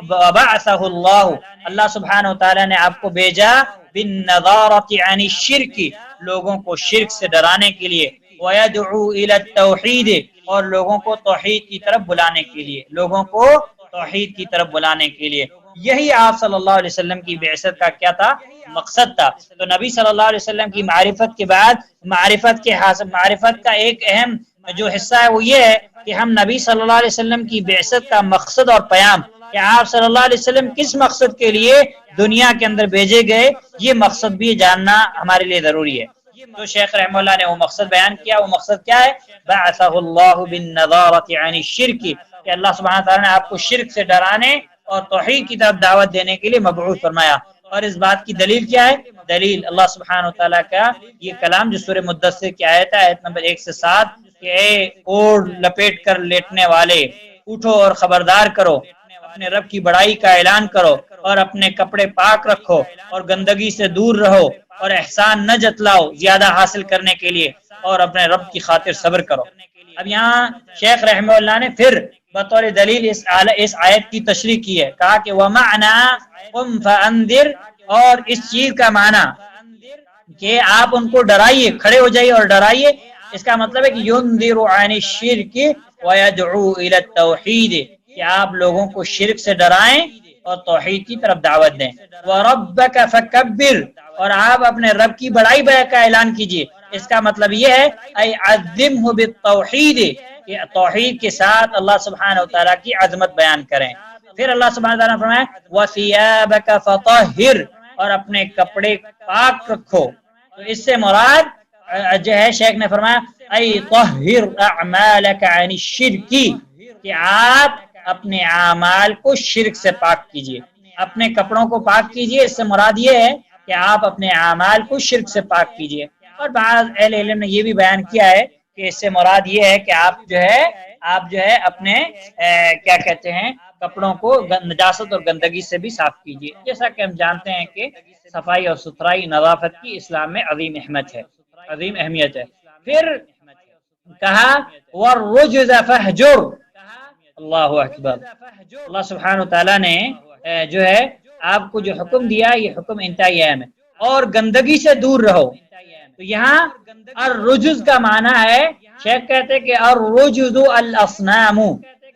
بعثہ اللہ سبحانہ وتعالی نے آپ کو بھیجا بالنظارۃ عن الشرک، لوگوں کو شرک سے ڈرانے کے لیے، وَيَدْعُو إِلَى التَّوْحِيدِ، اور لوگوں کو توحید کی طرف بلانے کے لیے، لوگوں کو توحید کی طرف بلانے کے لیے۔ یہی آپ صلی اللہ علیہ وسلم کی بعثت کا کیا تھا؟ مقصد تھا۔ تو نبی صلی اللہ علیہ وسلم کی معرفت کے بعد معرفت کا ایک اہم جو حصہ ہے وہ یہ ہے کہ ہم نبی صلی اللہ علیہ وسلم کی بعثت کا مقصد اور پیام کہ آپ صلی اللہ علیہ وسلم کس مقصد کے لیے دنیا کے اندر بھیجے گئے، یہ مقصد بھی جاننا ہمارے لیے ضروری ہے۔ تو شیخ رحمہ اللہ نے وہ مقصد بیان کیا، وہ مقصد کیا ہے؟ بعثہ اللہ بالنظارۃ عن الشرک، کہ اللہ سبحانہ تعالیٰ نے آپ کو شرک سے ڈرانے اور توحید کی طرف دعوت دینے کے لیے مبعوث فرمایا۔ اور اس بات کی دلیل کیا ہے؟ دلیل اللہ سبحانہ تعالیٰ کا یہ کلام جو سورہ مدثر کی آیت ہے، آیت نمبر 1 سے 7، کہ اے اوڑھ لپیٹ کر لیٹنے والے، اٹھو اور خبردار کرو، اپنے رب کی بڑائی کا اعلان کرو اور اپنے کپڑے پاک رکھو اور گندگی سے دور رہو اور احسان نہ جتلاؤ زیادہ حاصل کرنے کے لیے اور اپنے رب کی خاطر صبر کرو۔ اب یہاں شیخ رحمہ اللہ نے پھر بطور دلیل اس آیت کی تشریح کی ہے، کہا کہ وَمَعْنَا قُمْ فَأَنذِرْ، اور اس چیز کا معنی کہ آپ ان کو ڈرائیے، کھڑے ہو جائیے اور ڈرائیے، اس کا مطلب ہے کہ يُنذِرُ عَنِ الشِّرْكِ وَيَدْعُو إِلَى التَّوْحِيدِ، کہ آپ لوگوں کو شرک سے ڈرائیں اور توحید کی طرف دعوت دیں۔ وَرَبَّكَ فَكَبِّرْ، اور آپ اپنے رب کی بڑائی کا اعلان کیجیے، اس کا مطلب یہ ہے اَيْ عَظِّمْهُ بِالتَّوْحِيدِ، کہ توحید کے ساتھ اللہ سبحانہ وتعالیٰ کی عظمت بیان کریں۔ پھر اللہ سبحانہ وتعالیٰ نے فرمایا وَثِيَابَكَ فَطَهِّرْ، اور اپنے کپڑے پاک رکھو۔ تو اس سے مراد جو ہے شیخ نے فرمایا اَيْ طَهِّرْ أَعْمَالَكَ عَنِ الشِّرْكِ، کہ آپ اپنے اعمال کو شرک سے پاک کیجیے، اپنے کپڑوں کو پاک کیجیے، اس سے مراد یہ ہے کہ آپ اپنے اعمال کو شرک سے پاک کیجیے۔ اور بعض اہل علم نے یہ بھی بیان کیا ہے کہ اس سے مراد یہ ہے کہ آپ جو ہے اپنے کیا کہتے ہیں کپڑوں کو نجاست اور گندگی سے بھی صاف کیجیے، جیسا کہ ہم جانتے ہیں کہ صفائی اور ستھرائی نظافت کی اسلام میں عظیم اہمیت ہے۔ پھر کہا وَالرُّجْزَ فَاهْجُرْ، اللہ اکبر، اللہ سبحانہ تعالیٰ نے جو ہے آپ کو جو حکم دیا یہ حکم انتہائی اہم ہے، اور گندگی سے دور رہو۔ تو یہاں الرجز کا معنی ہے، شیخ کہتے کہ الرجز الاصنام،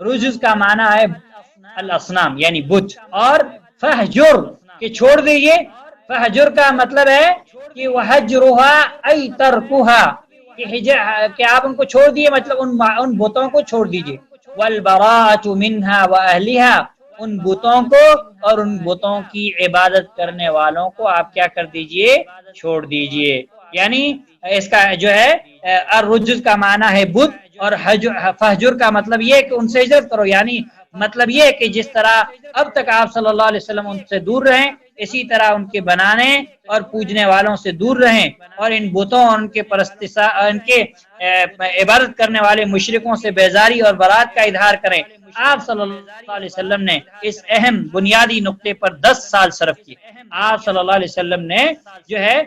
رجز کا معنی ہے الاصنام یعنی بت، اور فہجر کہ چھوڑ دیجئے، فہجر کا مطلب ہے کہ وحجرها ای ترکها، کہ آپ ان کو چھوڑ دیئے، مطلب ان بتوں کو چھوڑ دیجئے، والبراءۃ منها واہلها، ان بتوں کو اور ان بتوں کی عبادت کرنے والوں کو آپ کیا کر دیجئے؟ چھوڑ دیجئے۔ یعنی اس کا جو ہے الرجز کا معنی ہے بت، اور فہجر کا مطلب یہ ہے کہ ان سے ہجرت کرو، یعنی مطلب یہ ہے کہ جس طرح اب تک آپ صلی اللہ علیہ وسلم ان سے دور رہیں، اسی طرح ان کے بنانے اور پوجنے والوں سے دور رہیں، اور ان بتوں اور ان کے عبادت کرنے والے مشرکوں سے بیزاری اور برات کا اظہار کریں۔ آپ صلی اللہ علیہ وسلم نے اس اہم بنیادی نقطے پر 10 سال صرف کیے۔ آپ صلی اللہ علیہ وسلم نے جو ہے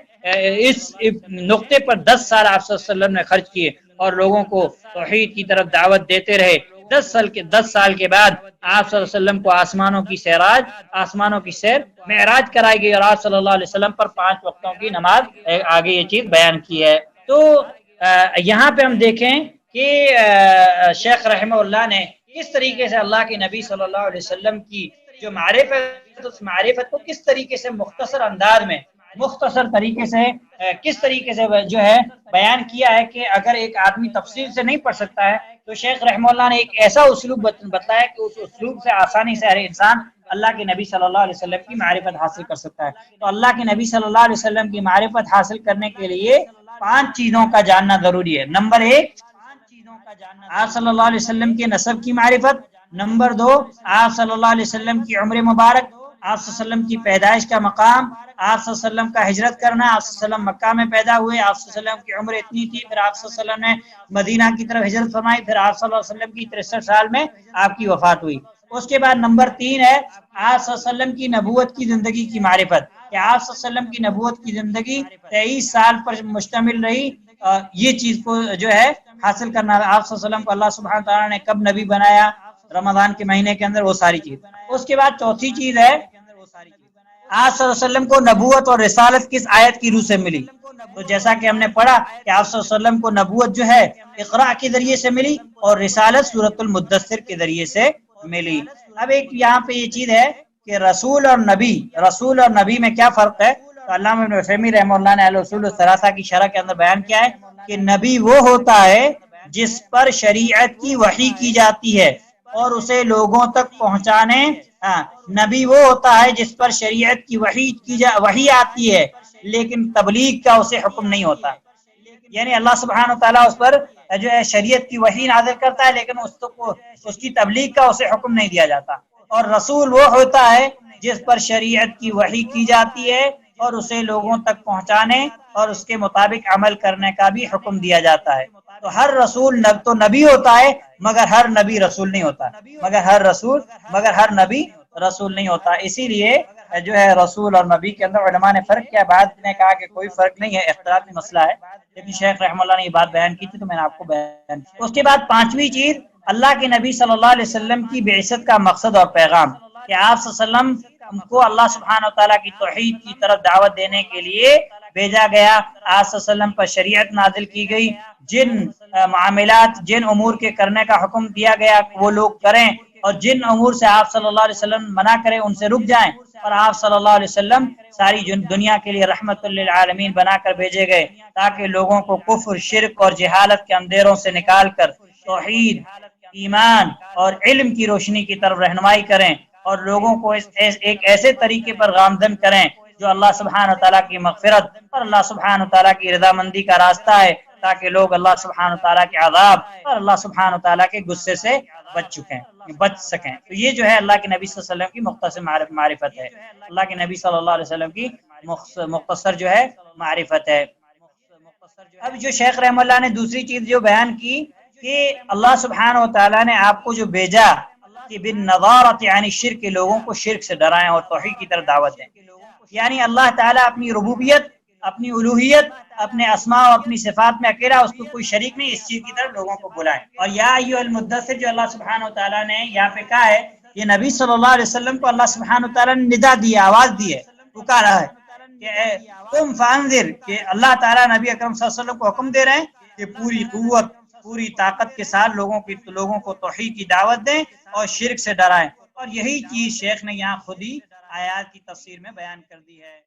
اس نقطے پر 10 سال آپ صلی اللہ علیہ وسلم نے خرچ کیے اور لوگوں کو توحید کی طرف دعوت دیتے رہے۔ 10 سال کے بعد آپ صلی اللہ علیہ وسلم کو آسمانوں کی سیر معراج کرائی گئی، اور آپ صلی اللہ علیہ وسلم پر 5 وقتوں کی نماز آگے یہ چیز بیان کی ہے۔ تو یہاں پہ ہم دیکھیں کہ شیخ رحمہ اللہ نے کس طریقے سے اللہ کے نبی صلی اللہ علیہ وسلم کی جو معرفت، اس معرفت کو کس طریقے سے مختصر انداز میں، مختصر طریقے سے کس طریقے سے جو ہے بیان کیا ہے کہ اگر ایک آدمی تفصیل سے نہیں پڑھ سکتا ہے تو شیخ رحمہ اللہ نے ایک ایسا اسلوب بتایا کہ اس اسلوب سے آسانی سے ہر انسان اللہ کے نبی صلی اللہ علیہ وسلم کی معرفت حاصل کر سکتا ہے۔ تو اللہ کے نبی صلی اللہ علیہ وسلم کی معرفت حاصل کرنے کے لیے 5 چیزوں کا جاننا ضروری ہے۔ نمبر 1، آپ صلی اللہ علیہ وسلم کے نسب کی معرفت۔ نمبر 2، آپ صلی اللہ علیہ وسلم کی عمر مبارک، آپ صلی اللہ علیہ وسلم کی پیدائش کا مقام، آپ صلی اللہ علیہ وسلم کا ہجرت کرنا، آپ صلی اللہ علیہ وسلم مکہ میں پیدا ہوئے، آپ صلی اللہ علیہ وسلم کی عمر اتنی تھی، پھر آپ صلی اللہ علیہ وسلم نے مدینہ کی طرف ہجرت فرمائی، پھر آپ صلی اللہ علیہ وسلم کی 63 سال میں آپ کی وفات ہوئی۔ اس کے بعد نمبر 3 ہے آپ صلی اللہ علیہ وسلم کی نبوت کی زندگی کی معرفت، کہ آپ صلی اللہ علیہ وسلم کی نبوت کی زندگی 23 سال پر مشتمل رہی۔ یہ چیز کو جو ہے حاصل کرنا، آپ صلی اللہ علیہ وسلم کو اللہ سبحانہ تعالیٰ نے کب نبی بنایا، رمضان کے مہینے کے اندر، وہ ساری چیز۔ اس کے بعد چوتھی چیز ہے آپ صلی اللہ علیہ وسلم کو نبوت اور رسالت کس آیت کی روح سے ملی۔ تو جیسا کہ ہم نے پڑھا کہ آپ صلی اللہ علیہ وسلم کو نبوت جو ہے اقراء کے ذریعے سے ملی اور رسالت سورۃ المدثر کے ذریعے سے ملی۔ اب ایک یہاں پہ یہ چیز ہے کہ رسول اور نبی میں کیا فرق ہے؟ تو علامہ ابن عثیمین رحمہ اللہ نے الاصول الثلاثہ کی شرح کے اندر بیان کیا ہے کہ نبی وہ ہوتا ہے جس پر شریعت کی وحی کی جاتی ہے اور اسے لوگوں تک پہنچانے، نبی وہ ہوتا ہے جس پر شریعت کی وحی آتی ہے لیکن تبلیغ کا اسے حکم نہیں ہوتا، یعنی اللہ سبحانہ تعالیٰ اس پر جو ہے شریعت کی وحی نازل کرتا ہے لیکن اس کی تبلیغ کا اسے حکم نہیں دیا جاتا۔ اور رسول وہ ہوتا ہے جس پر شریعت کی وحی کی جاتی ہے اور اسے لوگوں تک پہنچانے اور اس کے مطابق عمل کرنے کا بھی حکم دیا جاتا ہے۔ تو ہر رسول تو نبی ہوتا ہے مگر ہر نبی رسول نہیں ہوتا، مگر ہر نبی رسول نہیں ہوتا۔ اسی لیے جو ہے رسول اور نبی کے اندر علماء نے فرق کیا، بعد نے کہا کہ کوئی فرق نہیں ہے، اختلافی مسئلہ ہے، لیکن شیخ رحمہ اللہ نے یہ بات بیان کی تھی تو میں نے آپ کو بیان کی۔ اس کے بعد 5ویں چیز اللہ کے نبی صلی اللہ علیہ وسلم کی بعثت کا مقصد اور پیغام، کہ آپ صلی اللہ علیہ وسلم کو اللہ سبحانہ وتعالیٰ کی توحید کی طرف دعوت دینے کے لیے بھیجا گیا۔ آپ صلی اللہ علیہ وسلم پر شریعت نازل کی گئی، جن معاملات، جن امور کے کرنے کا حکم دیا گیا وہ لوگ کریں اور جن امور سے آپ صلی اللہ علیہ وسلم منع کریں ان سے رک جائیں، اور آپ صلی اللہ علیہ وسلم ساری دنیا کے لیے رحمت للعالمین بنا کر بھیجے گئے تاکہ لوگوں کو کفر، شرک اور جہالت کے اندھیروں سے نکال کر توحید، ایمان اور علم کی روشنی کی طرف رہنمائی کریں اور لوگوں کو ایک ایسے طریقے پر گامزن کریں جو اللہ سبحانہ تعالیٰ کی مغفرت اور اللہ سبحانہ تعالیٰ کی رضامندی کا راستہ ہے، تاکہ لوگ اللہ سبحانہ تعالیٰ کے عذاب اور اللہ سبحانہ تعالیٰ کے غصے سے بچ سکیں۔ تو یہ جو ہے اللہ کے نبی صلی اللہ علیہ وسلم کی مختصر معرفت ہے، اللہ کے نبی صلی اللہ علیہ وسلم کی مختصر جو ہے معرفت ہے۔ اب جو شیخ رحمہ اللہ نے دوسری چیز جو بیان کی کہ اللہ سبحانہ وتعالیٰ نے آپ کو جو بھیجا کہ بالنظارۃ عن الشرک، لوگوں کو شرک سے ڈرائیں اور توحید کی طرف دعوت دیں، یعنی اللہ تعالیٰ اپنی ربوبیت، اپنی الوہیت، اپنے اسماء اور اپنی صفات میں اکیلا، اس کو کوئی شریک نہیں، اس چیز کی طرف لوگوں کو بلائیں۔ اور یا ایھا المدثر جو اللہ سبحانہ وتعالیٰ نے یہاں پہ کہا ہے، یہ نبی صلی اللہ علیہ وسلم کو اللہ سبحانہ وتعالیٰ نے ندا دی ہے، آواز دی ہے، پکارا ہے کہ تم فانذر، کہ اللہ تعالیٰ نبی اکرم صلی اللہ علیہ وسلم کو حکم دے رہے ہیں کہ پوری قوت، پوری طاقت کے ساتھ لوگوں کو توحید کی دعوت دیں اور شرک سے ڈرائیں۔ اور یہی چیز شیخ نے یہاں خود ہی آیات کی تفسیر میں بیان کر دی ہے۔